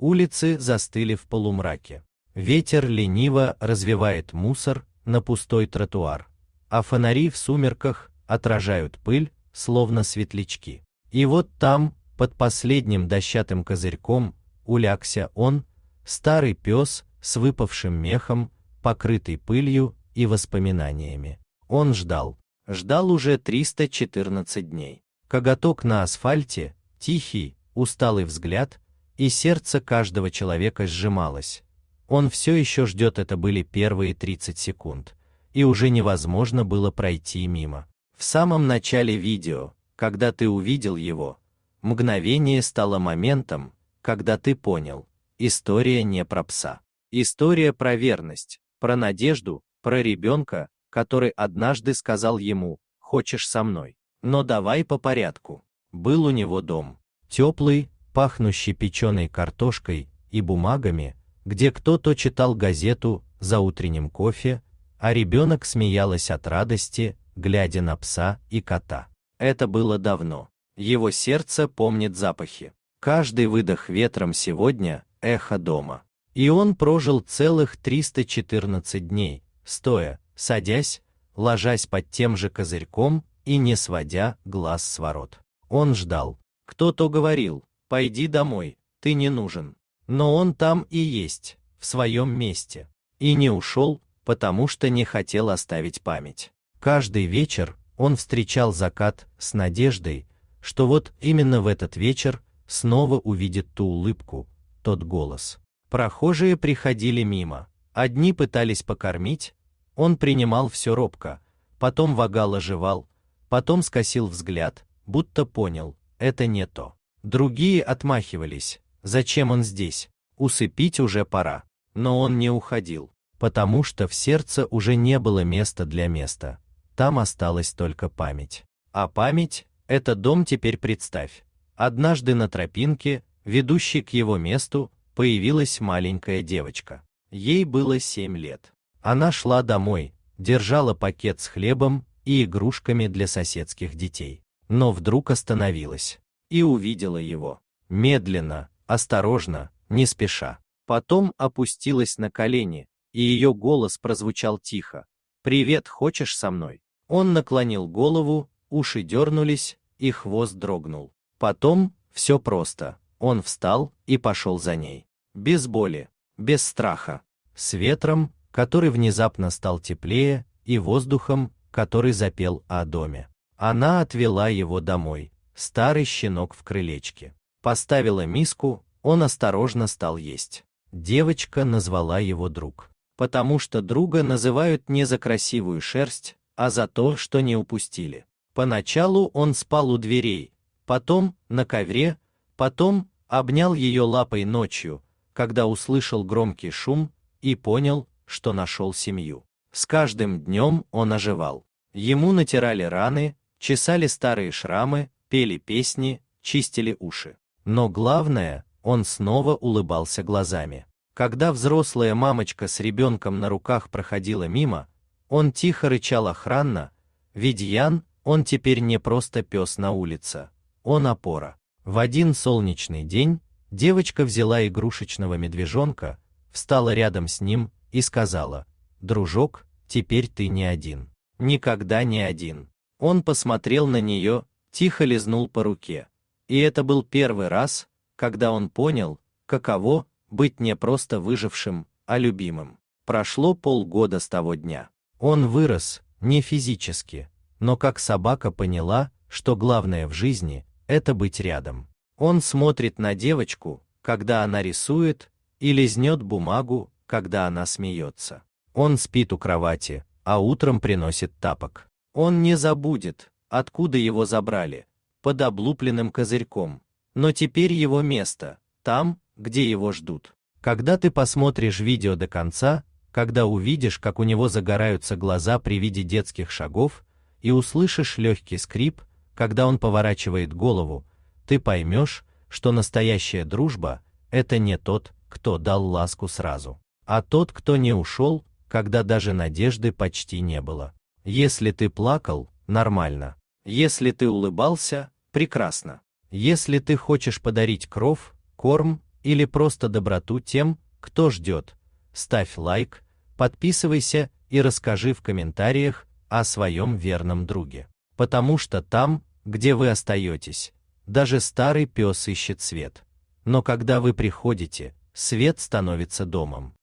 Улицы застыли в полумраке. Ветер лениво развевает мусор на пустой тротуар, а фонари в сумерках отражают пыль, словно светлячки. И вот там, под последним дощатым козырьком, улягся он, старый пес с выпавшим мехом, покрытый пылью и воспоминаниями. Он ждал уже 314 дней. Коготок на асфальте, тихий, усталый взгляд, и сердце каждого человека сжималось. Он все еще ждет, это были первые 30 секунд, и уже невозможно было пройти мимо. В самом начале видео, когда ты увидел его, мгновение стало моментом, когда ты понял, история не про пса. История про верность, про надежду, про ребенка, который однажды сказал ему: «Хочешь со мной? Но давай по порядку». Был у него дом, теплый, пахнущий печеной картошкой и бумагами, где кто-то читал газету за утренним кофе, а ребенок смеялась от радости, глядя на пса и кота. Это было давно. Его сердце помнит запахи. Каждый выдох ветром сегодня — эхо дома. И он прожил целых 314 дней, стоя, садясь, ложась под тем же козырьком и не сводя глаз с ворот. Он ждал. Кто-то говорил: «Пойди домой, ты не нужен». Но он там и есть, в своем месте. И не ушел, потому что не хотел оставить память. Каждый вечер он встречал закат с надеждой, что вот именно в этот вечер снова увидит ту улыбку, тот голос. Прохожие приходили мимо, одни пытались покормить, он принимал все робко, потом вагал оживал, потом скосил взгляд, будто понял, это не то. Другие отмахивались: зачем он здесь? Усыпить уже пора. Но он не уходил, потому что в сердце уже не было места для места. Там осталась только память. А память — это дом. Теперь представь. Однажды на тропинке, ведущей к его месту, появилась маленькая девочка. Ей было 7 лет. Она шла домой, держала пакет с хлебом и игрушками для соседских детей. Но вдруг остановилась и увидела его. Медленно, осторожно, не спеша. Потом опустилась на колени, и ее голос прозвучал тихо: «Привет, хочешь со мной?» Он наклонил голову, уши дернулись, и хвост дрогнул. Потом все просто. Он встал и пошел за ней. Без боли, без страха. С ветром, который внезапно стал теплее, и воздухом, который запел о доме. Она отвела его домой, старый щенок в крылечке. Поставила миску, он осторожно стал есть. Девочка назвала его друг. Потому что друга называют не за красивую шерсть, а за то, что не упустили. Поначалу он спал у дверей, потом на ковре, потом обнял ее лапой ночью, когда услышал громкий шум, и понял, что нашел семью. С каждым днем он оживал. Ему натирали раны, чесали старые шрамы, пели песни, чистили уши. Но главное, он снова улыбался глазами. Когда взрослая мамочка с ребенком на руках проходила мимо, он тихо рычал охранно: ведь Ян, он теперь не просто пес на улице, он опора. В один солнечный день девочка взяла игрушечного медвежонка, встала рядом с ним и сказала: «Дружок, теперь ты не один. Никогда не один». Он посмотрел на нее, тихо лизнул по руке. И это был первый раз, когда он понял, каково быть не просто выжившим, а любимым. Прошло полгода с того дня. Он вырос, не физически, но как собака поняла, что главное в жизни — это быть рядом. Он смотрит на девочку, когда она рисует, и лизнет бумагу, когда она смеется. Он спит у кровати, а утром приносит тапок. Он не забудет, откуда его забрали, под облупленным козырьком, но теперь его место там, где его ждут. Когда ты посмотришь видео до конца, когда увидишь, как у него загораются глаза при виде детских шагов, и услышишь легкий скрип, когда он поворачивает голову, ты поймешь, что настоящая дружба — это не тот, кто дал ласку сразу, а тот, кто не ушел, когда даже надежды почти не было. Если ты плакал — нормально. Если ты улыбался — прекрасно. Если ты хочешь подарить кров, корм или просто доброту тем, кто ждет, ставь лайк, подписывайся и расскажи в комментариях о своем верном друге. Потому что там, где вы остаетесь, даже старый пес ищет свет. Но когда вы приходите, свет становится домом.